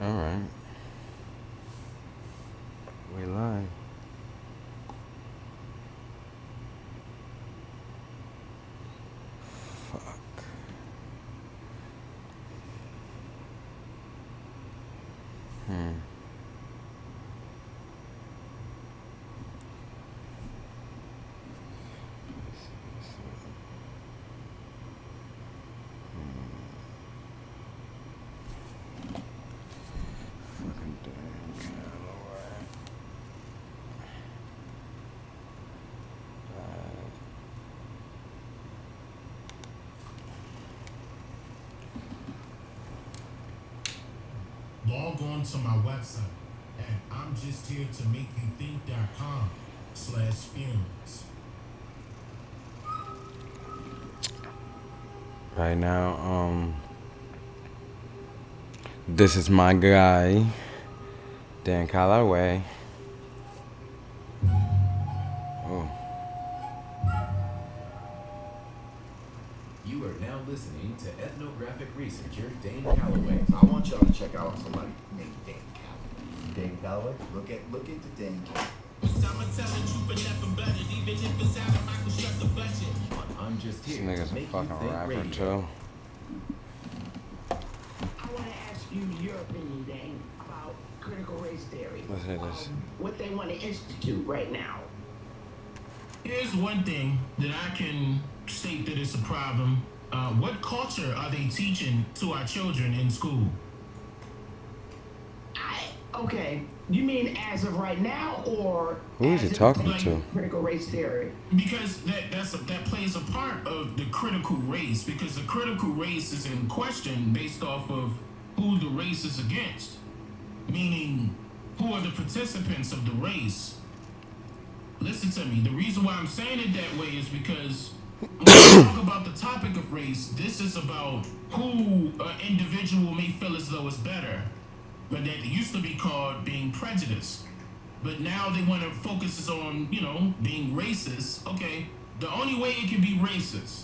All right. We live. Fuck. Hmm. Fucking damn Calloway. Log on to my website at imjustheretomakeyoutthink.com/films. Right now, this is my guy, Dan Calloway. Oh, You are now listening to ethnographic researcher Dane Calloway. I want y'all to check out somebody named Dane Calloway. Dane Calloway? Look into Dane Calloway. I'm just this here nigga's to a make you fucking think rapper radio. too. I want to ask you your opinion, Dane, about critical race theory. Listen to this. What they want to institute right now. Here's one thing that I can state that it's a problem. What culture are they teaching to our children in school? Okay, you mean as of right now, or Who is he as it talking pertains to? critical race theory? Because that plays a part of the critical race, because the critical race is in question based off of who the race is against, meaning who are the participants of the race. Listen to me. The reason why I'm saying it that way is because when we talk about the topic of race, this is about who an individual may feel as though is better, but that used to be called being prejudiced. But now they want to focus on, being racist. Okay, the only way it can be racist.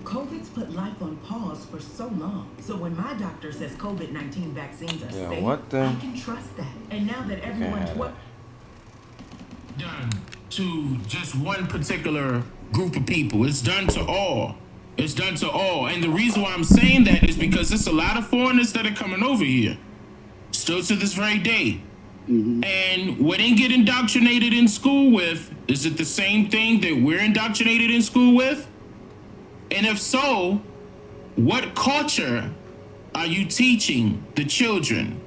COVID's put life on pause for so long. So when my doctor says COVID-19 vaccines are Yeah, safe, what the- I can trust that. And now that everyone's have it. Done to just one particular group of people. It's done to all. It's done to all. And the reason why I'm saying that is because there's a lot of foreigners that are coming over here. Still to this very day. And what they get indoctrinated in school with, is it the same thing that we're indoctrinated in school with? And if so, what culture are you teaching the children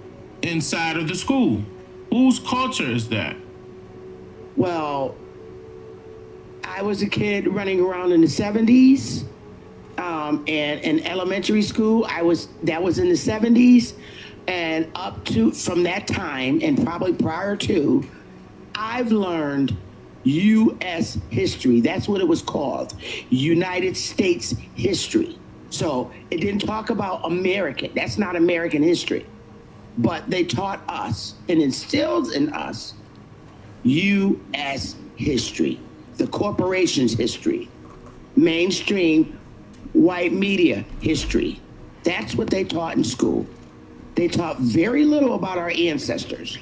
inside of the school? Whose culture is that? Well, I was a kid running around in the 70s, and in elementary school, that was in the 70s, and up to from that time, and probably prior to, I've learned U.S. history. That's what it was called, United States history. So it didn't talk about American. That's not American history. But they taught us and instilled in us U.S. history, the corporation's history, mainstream white media history. That's what they taught in school. They taught very little about our ancestors.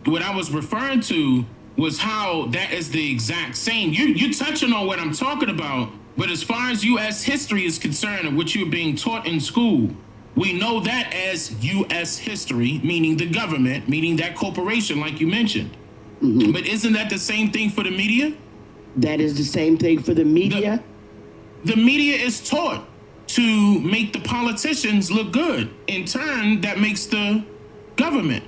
What I was referring to was how that is the exact same. You're touching on what I'm talking about, but as far as U.S. history is concerned and what you're being taught in school, we know that as U.S. history, meaning the government, meaning that corporation, like you mentioned. But isn't that the same thing for the media? That is the same thing for the media. The media is taught to make the politicians look good. In turn, that makes the government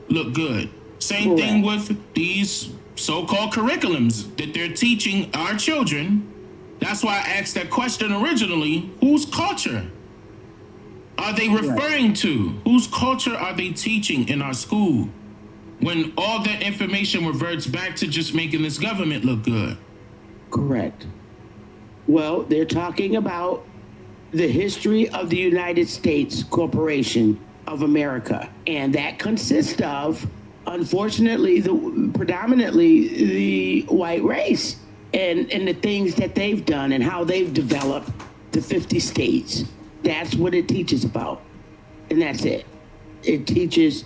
look good. Same thing with these so-called curriculums that they're teaching our children. That's why I asked that question originally. Whose culture are they referring to? Whose culture are they teaching in our school? When all that information reverts back to just making this government look good. Correct. Well, they're talking about the history of the United States Corporation of America, and that consists of, unfortunately, predominantly the white race and the things that they've done and how they've developed the 50 states. That's what it teaches about. And that's it. It teaches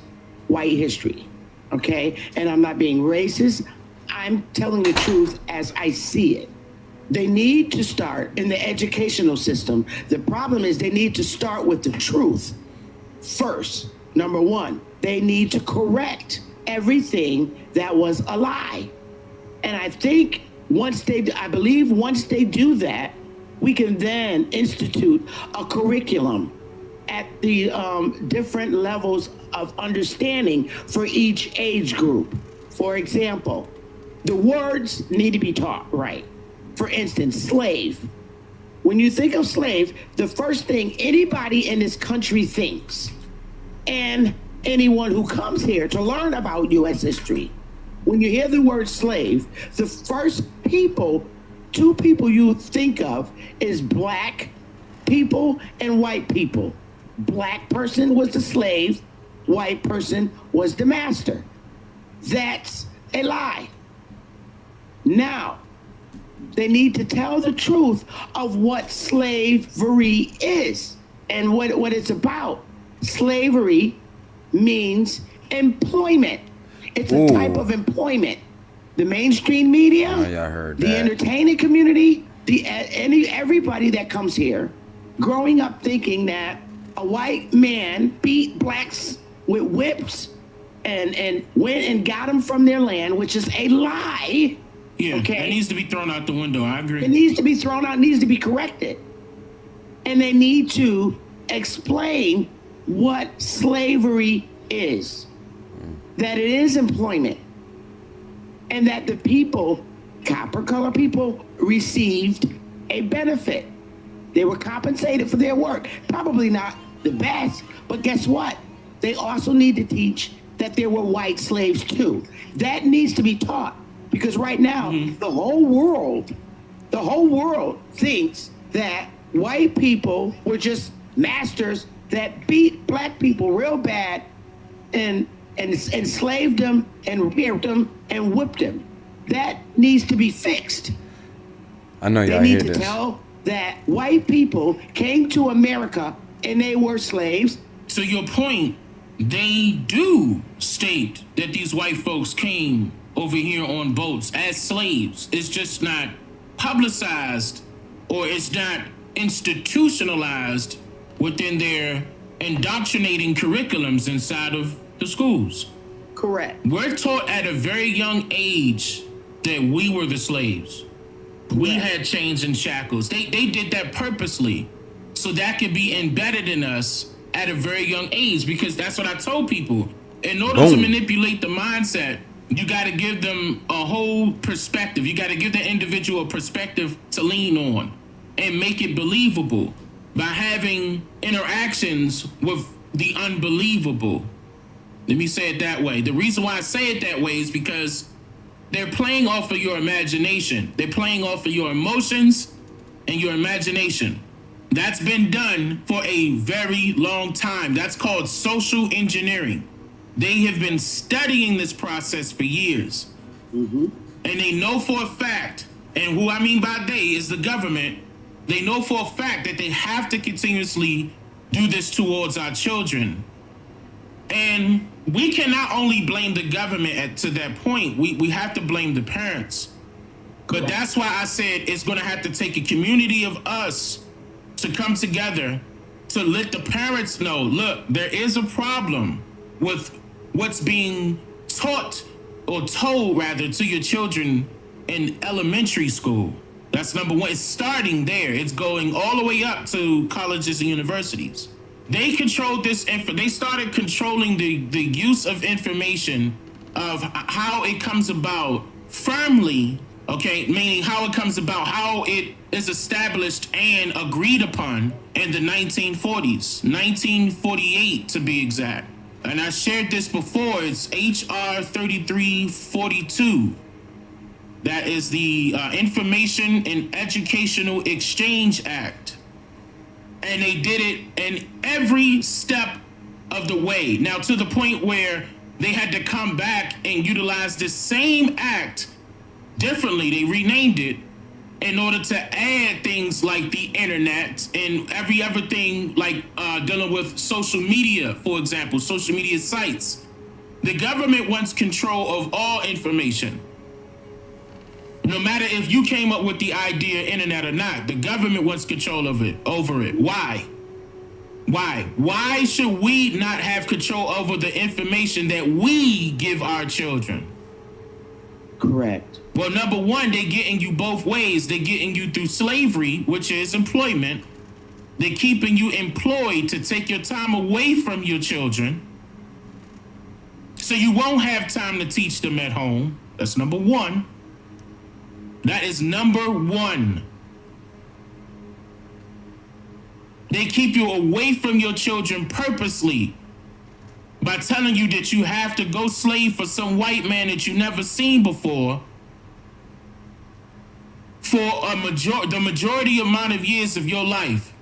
white history. Okay? And I'm not being racist. I'm telling the truth as I see it. They need to start in the educational system. The problem is they need to start with the truth first. Number one, they need to correct everything that was a lie. And I think I believe once they do that, we can then institute a curriculum at the different levels of understanding for each age group. For example, the words need to be taught right. For instance, slave. When you think of slave, the first thing anybody in this country thinks, and anyone who comes here to learn about U.S. history, when you hear the word slave, the first two people you think of is black people and white people. Black person was the slave, white person was the master. That's a lie. Now, they need to tell the truth of what slavery is and what it's about. Slavery means employment. It's a type of employment. The mainstream media, y'all heard the that. entertainment community, everybody that comes here, growing up thinking that a white man beat blacks with whips and went and got them from their land, which is a lie. Yeah, okay? That needs to be thrown out the window. I agree. It needs to be thrown out, needs to be corrected. And they need to explain what slavery is, that it is employment, and that the people, copper color people, received a benefit. They were compensated for their work. Probably not the best, but guess what? They also need to teach that there were white slaves too. That needs to be taught, because right now, the whole world thinks that white people were just masters that beat black people real bad and enslaved them and raped them and whipped them. That needs to be fixed. I know y'all They hear need to this. tell that white people came to America and they were slaves. To your point, they do state that these white folks came over here on boats as slaves. It's just not publicized, or it's not institutionalized within their indoctrinating curriculums inside of the schools. Correct. We're taught at a very young age that we were the slaves. We had chains and shackles. They did that purposely, so that could be embedded in us at a very young age, because that's what I told people. In order to manipulate the mindset, you got to give them a whole perspective. You got to give the individual a perspective to lean on and make it believable by having interactions with the unbelievable. Let me say it that way. The reason why I say it that way is because they're playing off of your imagination. They're playing off of your emotions and your imagination. That's been done for a very long time. That's called social engineering. They have been studying this process for years. And they know for a fact, and who I mean by they is the government, they know for a fact that they have to continuously do this towards our children. And we can not only blame the government to that point, we have to blame the parents. But that's why I said it's going to have to take a community of us to come together to let the parents know, look, there is a problem with what's being taught or told rather to your children in elementary school. That's number one. It's starting there. It's going all the way up to colleges and universities. They controlled this. They started controlling the use of information of how it comes about firmly. Okay, meaning how it comes about, how it is established and agreed upon in the 1940s, 1948 to be exact. And I shared this before. It's HR 3342. That is the Information and Educational Exchange Act. And they did it in every step of the way. Now, to the point where they had to come back and utilize this same act differently. They renamed it in order to add things like the internet and every other thing like dealing with social media, for example, social media sites. The government wants control of all information. No matter if you came up with the idea internet or not, the government wants control of it, over it. Why? Why should we not have control over the information that we give our children? Correct. Well, number one, they're getting you both ways. They're getting you through slavery, which is employment. They're keeping you employed to take your time away from your children. So you won't have time to teach them at home. That's number one. That is number one. They keep you away from your children purposely by telling you that you have to go slave for some white man that you never seen before for the majority amount of years of your life.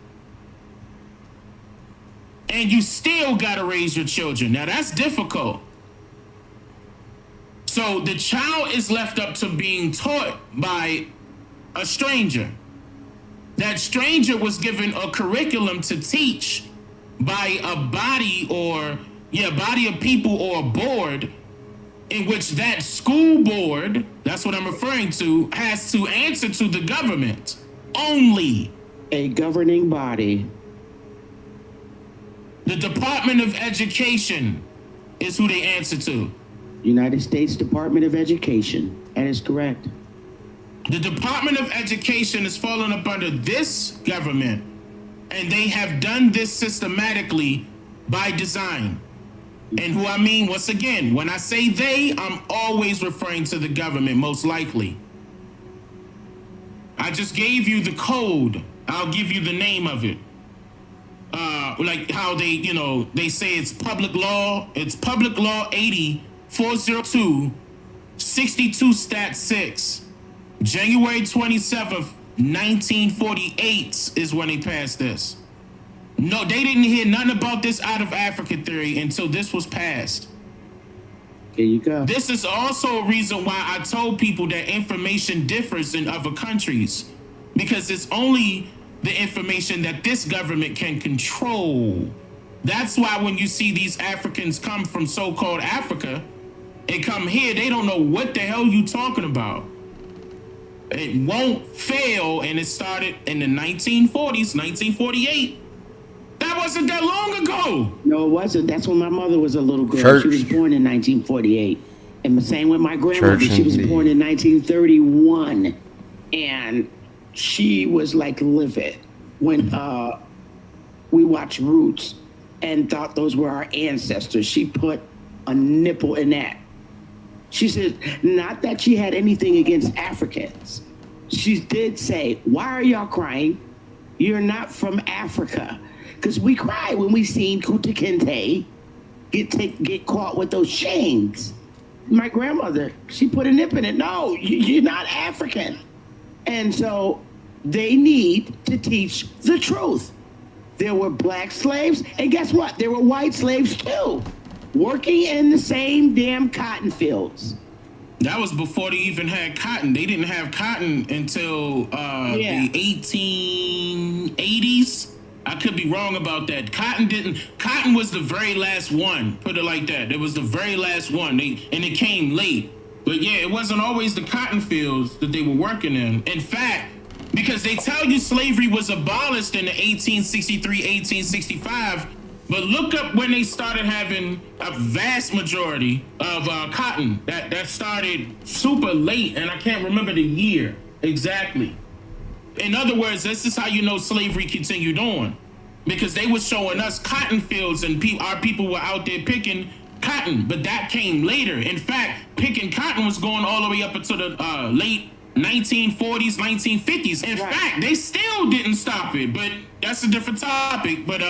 And you still gotta raise your children. Now that's difficult. So the child is left up to being taught by a stranger. That stranger was given a curriculum to teach by a body of people or a board in which that school board, that's what I'm referring to, has to answer to the government only. A governing body. The Department of Education is who they answer to. United States Department of Education. That is correct. The Department of Education is falling up under this government, and they have done this systematically by design. And who I mean, once again, when I say they, I'm always referring to the government, most likely. I just gave you the code. I'll give you the name of it. Like how they say it's public law. It's Public Law 80-402, 62 Stat 6. January 27th, 1948 is when they passed this. No, they didn't hear nothing about this out of Africa theory until this was passed. There you go. This is also a reason why I told people that information differs in other countries, because it's only the information that this government can control. That's why when you see these Africans come from so-called Africa and come here, they don't know what the hell you talking about. It won't fail, and it started in the 1940s, 1948. That wasn't that long ago. No, it wasn't. That's when my mother was a little girl. Church. She was born in 1948. And the same with my grandmother. Church She was indeed. born in 1931. And she was like livid when we watched Roots and thought those were our ancestors. She put a nipple in that. She said, not that she had anything against Africans. She did say, why are y'all crying? You're not from Africa. Because we cried when we seen Kunta Kinte get caught with those chains. My grandmother, she put a nip in it. No, you're not African. And so they need to teach the truth. There were black slaves, and guess what? There were white slaves too, working in the same damn cotton fields. That was before they even had cotton. They didn't have cotton until the 1880s. I could be wrong about that. Cotton was the very last one. Put it like that. It was the very last one. And it came late. But yeah, it wasn't always the cotton fields that they were working in. In fact, because they tell you slavery was abolished in the 1863, 1865, but look up when they started having a vast majority of cotton. That started super late, and I can't remember the year exactly. In other words, this is how you know slavery continued on, because they were showing us cotton fields and our people were out there picking cotton, but that came later. In fact, picking cotton was going all the way up until the late 1940s, 1950s. In fact, they still didn't stop it, but that's a different topic. But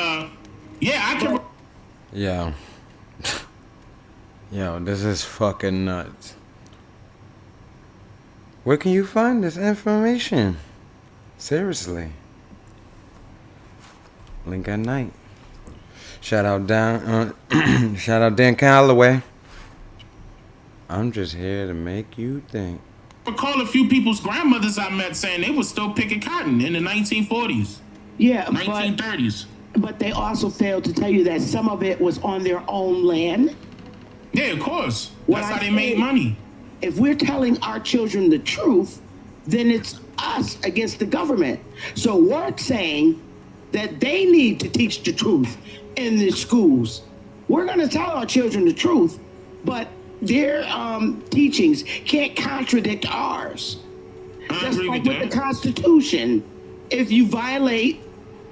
yeah, I can. Yo. Yo, this is fucking nuts. Where can you find this information? Seriously. Link at night. Shout out Dan Calloway. I'm just here to make you think. recall a few people's grandmothers I met saying they were still picking cotton in the 1940s, Yeah, 1930s. but they also failed to tell you that some of it was on their own land. Yeah, of course. What That's I how they made say- money. If we're telling our children the truth, then it's us against the government. So we're saying that they need to teach the truth in the schools. We're going to tell our children the truth, but their teachings can't contradict ours. I Just agree like with with the that. Constitution, if you violate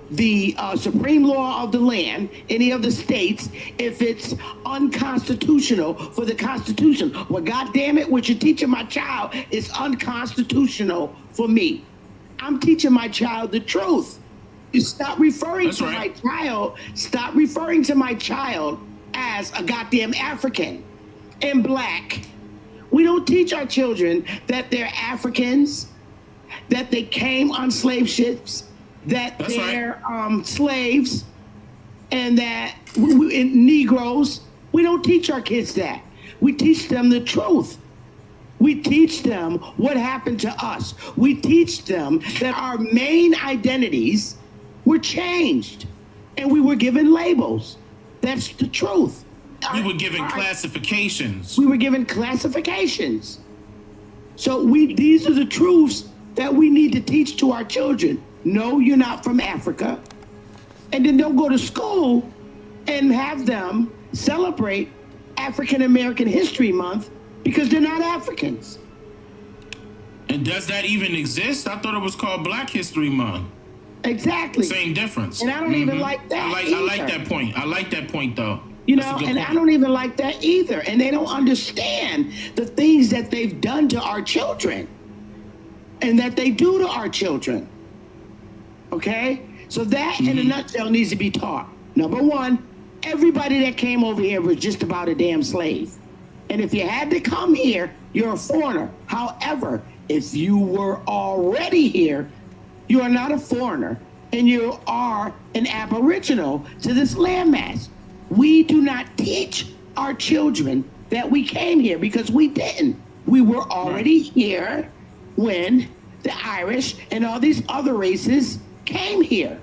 the supreme law of the land, any of the states, if it's unconstitutional for the Constitution, well, God damn it, what you're teaching my child is unconstitutional for me. I'm teaching my child the truth. You stop referring That's to right. my child. Stop referring to my child as a goddamn African and black. We don't teach our children that they're Africans, that they came on slave ships, that That's they're slaves, and that Negroes. We don't teach our kids that. We teach them the truth. We teach them what happened to us. We teach them that our main identities were changed and we were given labels. That's the truth. We were given classifications. We were given classifications. So these are the truths that we need to teach to our children. No, you're not from Africa. And then they'll go to school and have them celebrate African American History Month because they're not Africans. And does that even exist? I thought it was called Black History Month. Exactly. Same difference. And I don't even like that. I like either. that point. I like that point though. You That's a know, good and point. I don't even like that either. And they don't understand the things that they've done to our children and that they do to our children. Okay? So that, in a nutshell, needs to be taught. Number one, everybody that came over here was just about a damn slave. And if you had to come here, you're a foreigner. However, if you were already here, you are not a foreigner and you are an aboriginal to this landmass. We do not teach our children that we came here because we didn't. We were already here when the Irish and all these other races came here.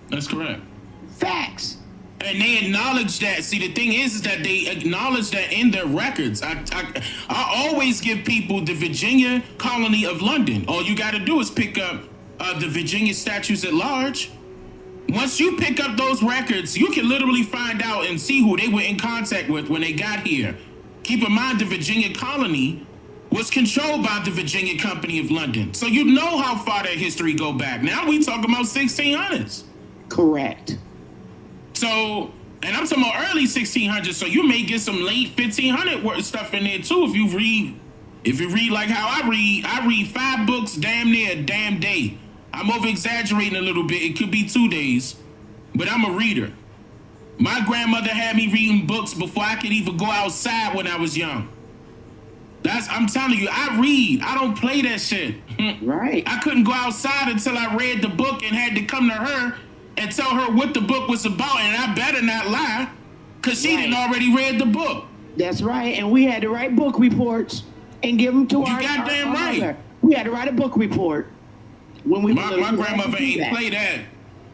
That's correct. Facts. And they acknowledge that. See, the thing is that they acknowledge that in their records. I always give people the Virginia colony of London. All you got to do is pick up the Virginia statutes at large. Once you pick up those records, you can literally find out and see who they were in contact with when they got here. Keep in mind, the Virginia colony was controlled by the Virginia Company of London. So you know how far that history go back. Now we talking about 1600s. Correct. So, and I'm talking about early 1600s. So you may get some late 1500 stuff in there too if you read. If you read like how I read 5 books damn near a damn day. I'm over exaggerating a little bit. It could be 2 days, but I'm a reader. My grandmother had me reading books before I could even go outside when I was young. I'm telling you, I read. I don't play that shit. Right. I couldn't go outside until I read the book and had to come to her and tell her what the book was about, and I better not lie, because she didn't already read the book. That's right. And we had to write book reports and give them to our goddamn our right. mother. We had to write a book report when we My grandmother ain't play that.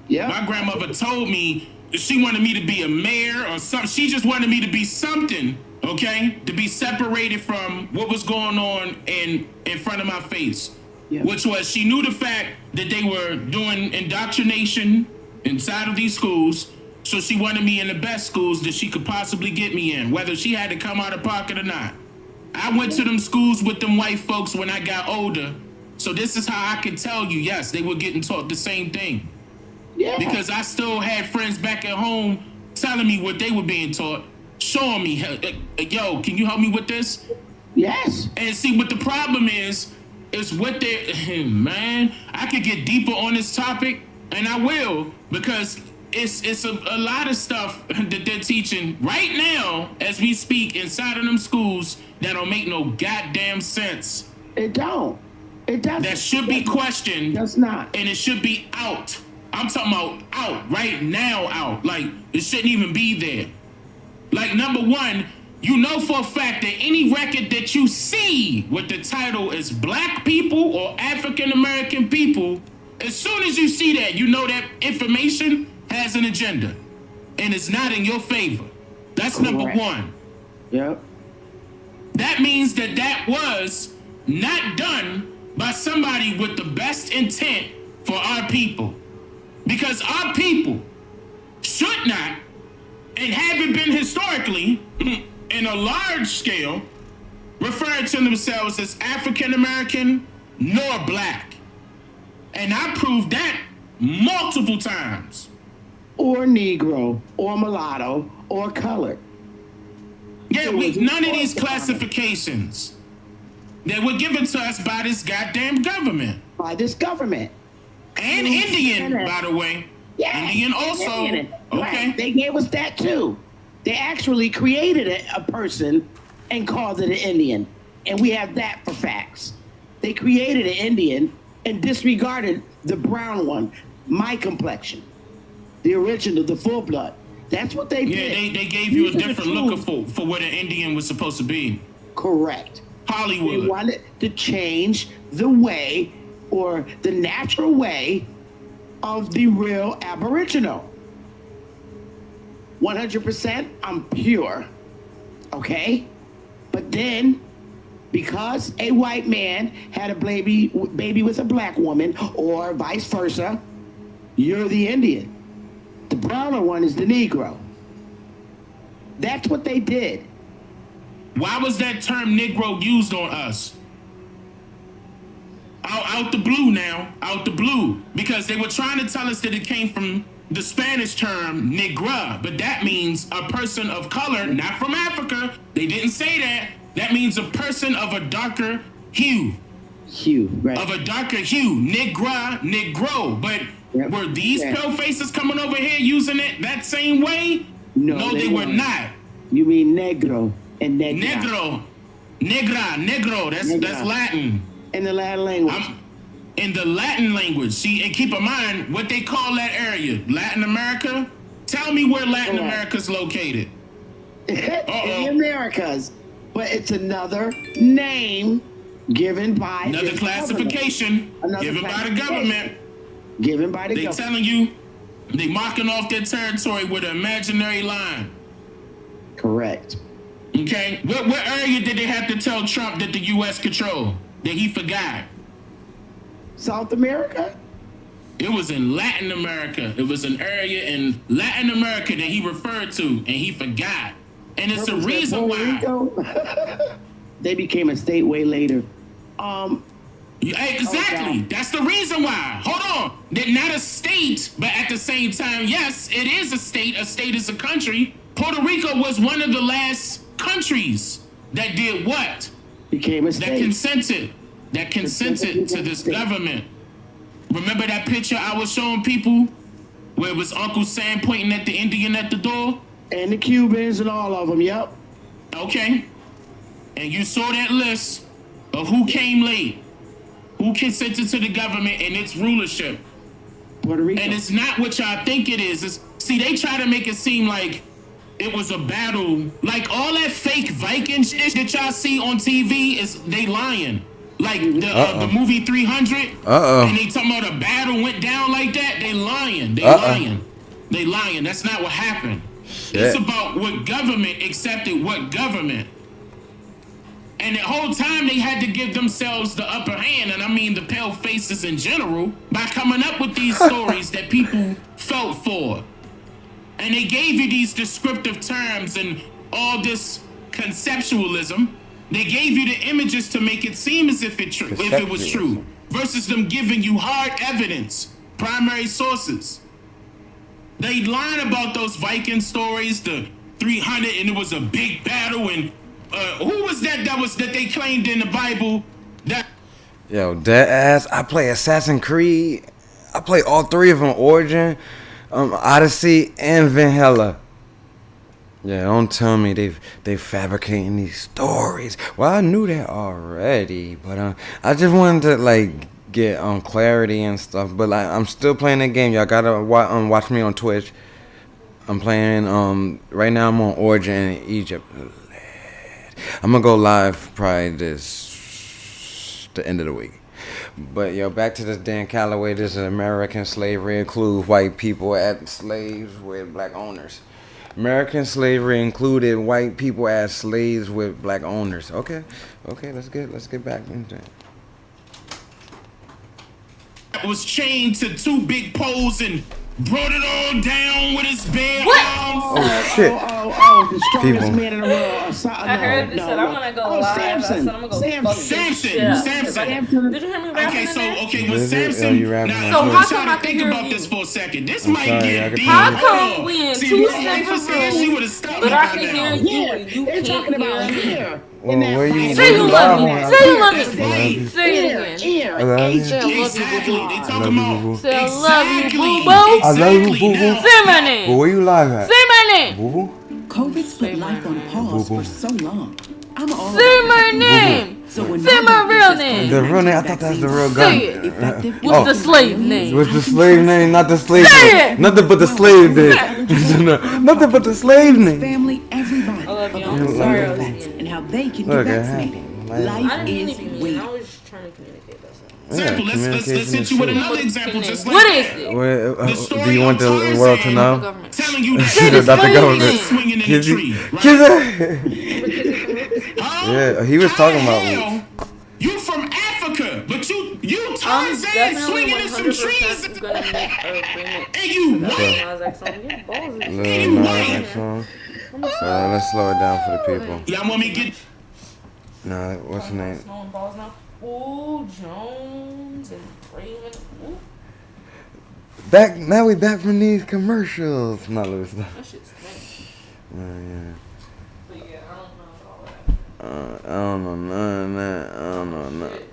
Yeah. My grandmother told me she wanted me to be a mayor or something. She just wanted me to be something, okay? To be separated from what was going on in front of my face. Yeah. Which was, she knew the fact that they were doing indoctrination inside of these schools. So she wanted me in the best schools that she could possibly get me in, whether she had to come out of pocket or not. I went to them schools with them white folks when I got older. So this is how I can tell you, yes, they were getting taught the same thing. Yeah. Because I still had friends back at home telling me what they were being taught, showing me, yo, can you help me with this? Yes. And see, what the problem is what they, man, I could get deeper on this topic, and I will, because it's a lot of stuff that they're teaching right now as we speak inside of them schools that don't make no goddamn sense. It don't. It doesn't. That should be questioned. Does not. And it should be out. I'm talking about out, right now out. Like, it shouldn't even be there. Like, number one, you know for a fact that any record that you see with the title is Black people or African American people, as soon as you see that, you know that information has an agenda and it's not in your favor. That's number one. Yep. That means that that was not done by somebody with the best intent for our people. Because our people should not, and haven't been historically, in a large scale, referring to themselves as African American nor Black. And I proved that multiple times. Or Negro, or mulatto, or colored. Yeah, none of these classifications that were given to us by this goddamn government. By this government. And Indian, by the way. Yeah. Indian also. Indian. Okay. Right. They gave us that too. They actually created a person and called it an Indian. And we have that for facts. They created an Indian and disregarded the brown one, my complexion. The original, the full blood. That's what they did. Yeah, they gave you a different look for what an Indian was supposed to be. Correct. Hollywood. They wanted to change the way or the natural way of the real Aboriginal. 100%, I'm pure, okay? But then, because a white man had a baby with a black woman, or vice versa, you're the Indian. The browner one is the Negro. That's what they did. Why was that term Negro used on us? Out the blue now, out the blue. Because they were trying to tell us that it came from the Spanish term negra, but that means a person of color, not from Africa. They didn't say that. That means a person of a darker hue. Right. Of a darker hue, negra, negro. But were these pale faces coming over here using it that same way? No, they were not. You mean negro and negra. Negro, negra, negro. That's Latin. In the Latin language. In the Latin language. See, and keep in mind what they call that area. Latin America? Tell me where Latin America's located. In the Americas. But it's another name given by another classification given by the government. Given by the government. They telling you they marking off their territory with an imaginary line. Correct. Okay. What area did they have to tell Trump that the U.S. controlled? That he forgot? South America? It was in Latin America. It was an area in Latin America that he referred to, and he forgot. And it's the reason why. They became a state way later. Exactly. That's the reason why. Hold on. They're not a state, but at the same time, yes, it is a state. A state is a country. Puerto Rico was one of the last countries that did what? Became a state. That consented to this government. Remember that picture I was showing people where it was Uncle Sam pointing at the Indian at the door? And the Cubans and all of them, yep. Okay. And you saw that list of who came late, who consented to the government and its rulership. Puerto Rico. And it's not what y'all think it is. See, they try to make it seem like it was a battle. Like all that fake Viking shit that y'all see on TV is they lying. Like the movie 300. And they talking about a battle went down like that. They lying. They lying. That's not what happened. Shit. It's about what government accepted what government. And the whole time they had to give themselves the upper hand, and I mean the pale faces in general, by coming up with these stories that people felt for. And they gave you these descriptive terms and all this conceptualism. They gave you the images to make it seem as if it was true, versus them giving you hard evidence, primary sources. They lied about those Viking stories, the 300, and it was a big battle, and who was that they claimed in the Bible? Yo, dead ass. I play Assassin's Creed. I play all three of them: Origin, Odyssey, and Valhalla. Yeah, don't tell me they fabricating these stories. Well, I knew that already, but I just wanted to like get clarity and stuff. But like, I'm still playing that game. Y'all gotta watch me on Twitch. I'm playing right now. I'm on Origin in Egypt. I'm gonna go live probably the end of the week. But yo, back to this Dan Calloway. This is American slavery includes white people as slaves with black owners. American slavery included white people as slaves with black owners. Okay, let's get back into it. Was chained to two big poles and brought it all down with his bare arms. Oh shit! The strongest People. man in the world. I heard this. I'm gonna go live. Samson. I said I'm gonna go fuck Samson. Yeah. Samson. Did you hear me rapping Okay, in there? when Is it? Samson. You rapping Now, on So I'm how trying come I to can think hear about you? this for a second. This I'm might sorry, I get can deep. hear How you. come we in See, two my wife was separate here. She rooms, would have stopped but me I by can now. hear you Yeah, and you they're can't talking about hear me? here. Well, in that where you- Bible. Say you love me. Say you love That's me. right. Say it again. Ear, I love you. Say I love you, Exactly. boo They boo. talking about. Say I love you, Exactly. boo boo. I love you, Exactly. boo boo. Now, Say my But name. where you live at? Say my name. Boo boo. COVID's Say put my life on name. pause Boo-boo. for so long. I'm all Say about my protecting name. So when Say my doctor real says name. The real name? I thought that's the real gun. Say it. effective, What's the slave name? What's the slave name? Not the slave Say name. it. Nothing but the slave name. Nothing but the slave name. family, everybody, I love you. about I'm the sorry I was vaccines mean. and how they can Look, get it vaccinated. happened. I Life didn't mean is to be mean. waiting. I was just trying to communicate. That's all. Example. Let's communication hit is you with shit. another example. Just like What that. is it? Where, The story do you want the of world to Tarzan. know? Government. Telling you that Say the Not the slave government. name. swinging in the Kizzy. tree. Right? Kizzy. Huh? Yeah, he was How talking the about hell You from Africa, but you I'm Tarzan definitely swinging in some trees 100% gonna make an agreement. and you That's white. Nas X song. Yeah, balls is- Lil Nas X song. Let's slow it down for the people. Y'all want me to get Nah, what's the name? Snowing balls now. Ooh, Jones and Raymond. Ooh, Back now we back from these commercials. Not Lewis. that shit's nice. Yeah. But yeah, I don't know all that. I don't know none of that. I don't know nothing.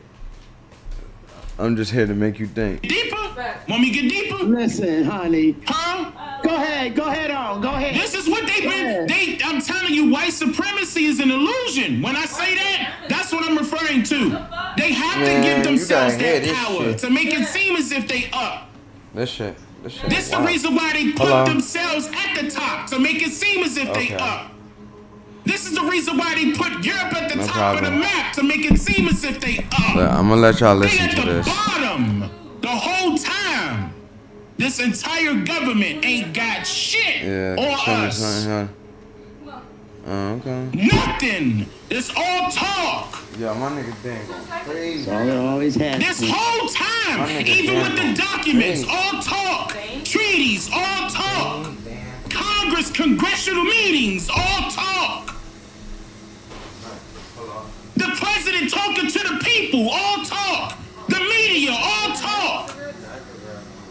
I'm just here to make you think. deeper? Fact. Want me to get deeper? Listen, honey. Huh? Go ahead on. Go ahead. This is what they've been. I'm telling you, white supremacy is an illusion. When I say that, that's what I'm referring to. They have Man, to give you themselves gotta hear that this power shit. to make it seem as if they up. This shit. This is the wow. reason why they put Hello. themselves at the top to make it seem as if they Okay. up. This is the reason why they put Europe at the No top of problem. the map to make it seem as if they up. Look, I'm gonna let y'all They listen at to the this. bottom the whole time. This entire government ain't got shit Yeah. on Show me us. something, huh? Oh, okay. Nothing. It's all talk. Yo, my nigga dang crazy. All it always has. This whole time, My nigga even with damn the documents, crazy. all talk. Treaties, all talk. Congress, congressional meetings, all talk. The president talking to the people, all talk. The media, all talk.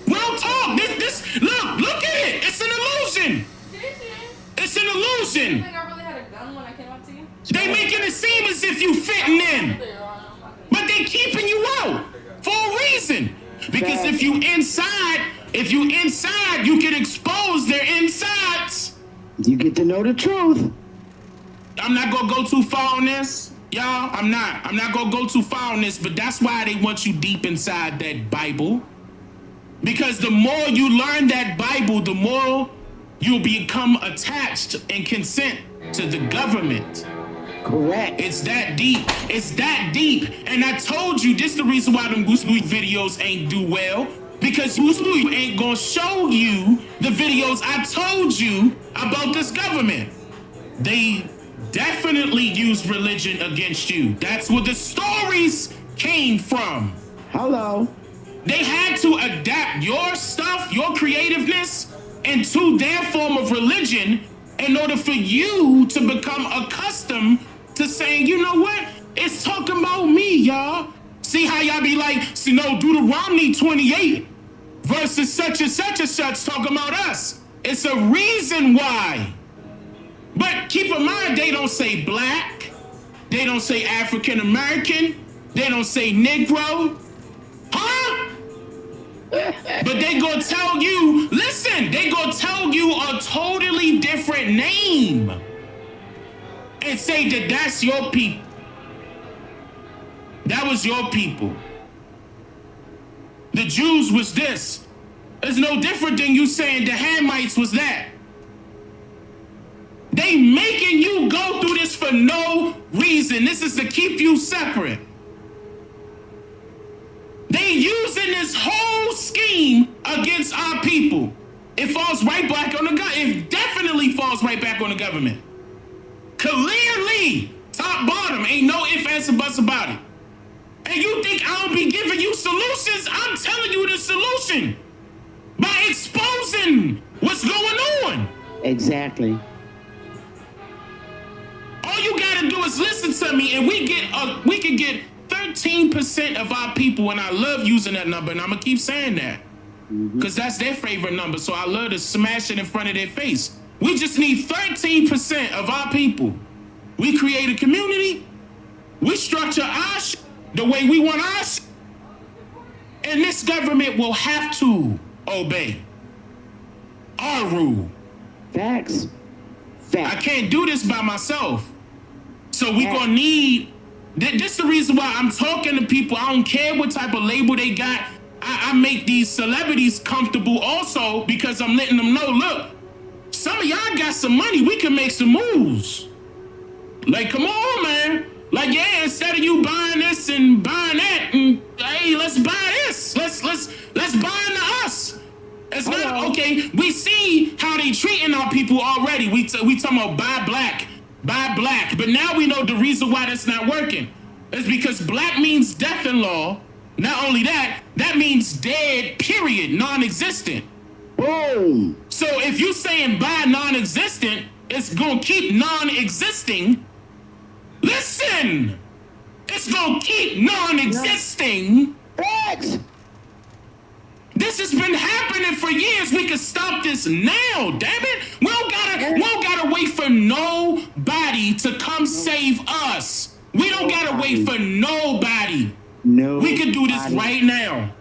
Real talk. Look at it. It's an illusion. It's an illusion. I really had a gun when I came up to you? They making it seem as if you fitting in. But they keeping you out for a reason. Because if you inside, you can expose their insides. You get to know the truth. I'm not gonna go too far on this, y'all. I'm not gonna go too far on this, but that's why they want you deep inside that Bible. Because the more you learn that Bible, the more you'll become attached and consent to the government. Correct. It's that deep. It's that deep. And I told you, this is the reason why them Goose Louie videos ain't do well. Because Goose Louie ain't gonna show you the videos I told you about this government. They definitely use religion against you. That's where the stories came from. Hello. They had to adapt your stuff, your creativeness, into their form of religion in order for you to become accustomed to saying, you know what? It's talking about me, y'all. See how y'all be like, see, no, Deuteronomy 28 versus such and such and such talking about us. It's a reason why. But keep in mind, they don't say black. They don't say African American. They don't say Negro. Huh? But they gonna tell you, listen, they gonna tell you a totally different name and say that that's your people. That was your people. The Jews was this. It's no different than you saying the Hamites was that. They making you go through this for for no reason. This is to keep you separate. They using this whole scheme against our people. It falls right back on the government. It definitely falls right back on the government. Clearly, top bottom, ain't no ifs, ands, and buts about it. And you think I'll be giving you solutions? I'm telling you the solution by exposing what's going on. Exactly. All you gotta do is listen to me, and we can get 13% of our people, and I love using that number, and I'm gonna keep saying that because that's their favorite number. So I love to smash it in front of their face. We just need 13% of our people. We create a community. We structure our the way we want our and this government will have to obey our rule. Facts. I can't do this by myself. So we gonna need, this is the reason why I'm talking to people. I don't care what type of label they got. I make these celebrities comfortable also because I'm letting them know, look, some of y'all got some money. We can make some moves. Like, come on, man. Like, yeah, instead of you buying this and buying that, and hey, let's buy this. Let's buy into us. It's not okay. We see how they treating our people already. We talking about buy black. But now we know the reason why that's not working. It's because black means death in law. Not only that, that means dead, period, non-existent. Boom. So if you saying buy non-existent, it's gonna keep non-existing. Listen, it's gonna keep non-existing. Facts. This has been happening for years. We can stop this now, damn it. We don't gotta wait for nobody to come save us. We don't gotta wait for nobody. No. We can do this right now.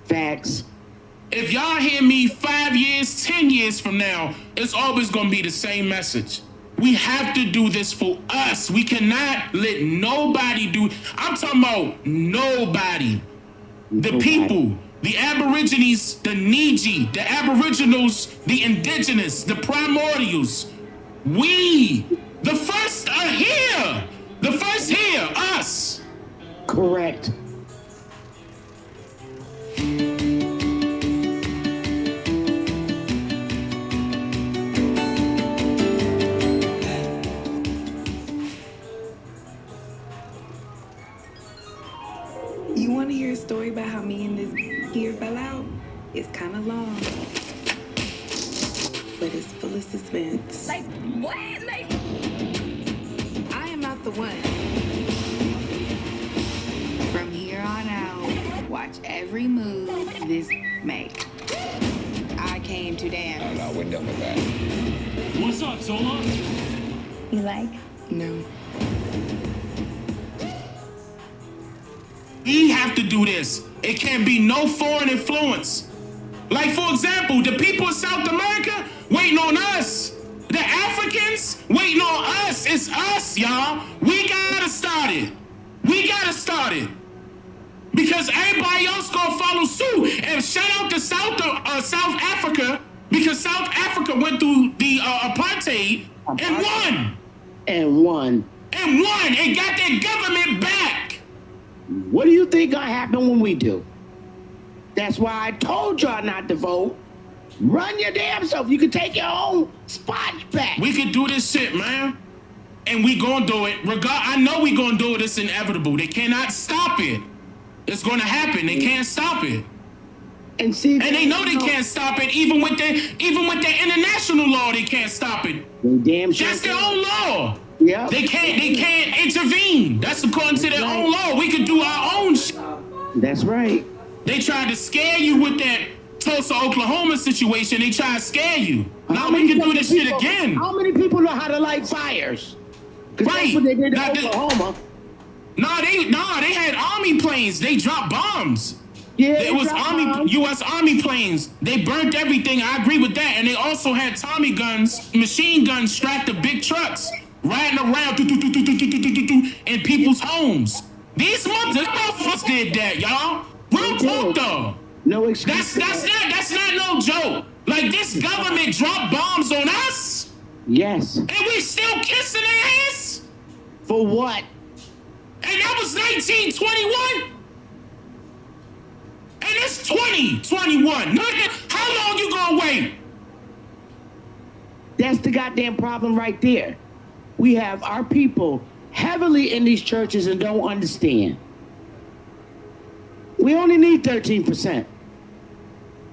Facts. If y'all hear me 5 years, 10 years from now, it's always gonna be the same message. We have to do this for us. We cannot let nobody do. I'm talking about nobody. The people, the Aborigines, the Niji, the Aboriginals, the Indigenous, the Primordials. We, the first are here. The first here, us. Correct. You want to hear a story about how me and this here fell out? It's kind of long, but it's full of suspense. Like, what? Like, I am not the one. From here on out, watch every move this make. I came to dance. No, we're done with that. What's up, Zola? you like? No. We have to do this. It can't be no foreign influence. Like, for example, the people of South America waiting on us. The Africans waiting on us. It's us, y'all. We gotta start it. We gotta start it. Because everybody else gonna follow suit. And shout out to South Africa, because South Africa went through the apartheid and won. And got their government back. What do you think gonna happen when we do? That's why I told y'all not to vote. Run your damn self. You can take your own spot back. We could do this shit, man. And we gonna do it. I know we gonna do it. It's inevitable. They cannot stop it. It's gonna happen. They can't stop it. And see, And they know they can't stop it. Even with their international law, they can't stop it. damn sure. That's their own law. Yeah. They can't intervene. That's according to their own law. We could do our own shit. That's right. They tried to scare you with that Tulsa, Oklahoma situation. They tried to scare you. Now we can do this shit again. How many people know how to light fires? Because that's what they did in Oklahoma. They had army planes. They dropped bombs. Yeah, it was U.S. Army planes. They burnt everything. I agree with that. And they also had Tommy guns, machine guns strapped to big trucks, riding around in people's homes. These motherfuckers did that, y'all. Real talk though. No excuse. That's not no joke. Like, this government dropped bombs on us. Yes. And we still kissing their ass. For what? And that was 1921. And it's 2021. How long you gonna wait? That's the goddamn problem right there. We have our people heavily in these churches and don't understand. We only need 13%.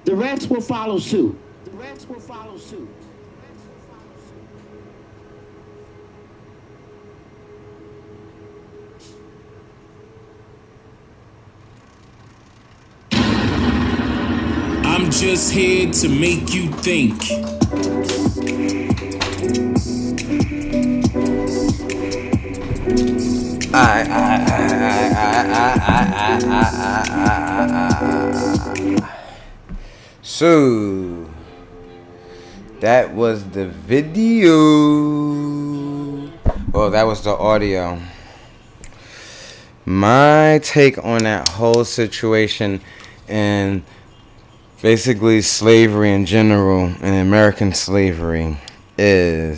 The rest will follow suit. The rest will follow suit. I'm just here to make you think. So that was the video. Well, that was the audio. My take on that whole situation and basically slavery in general and American slavery is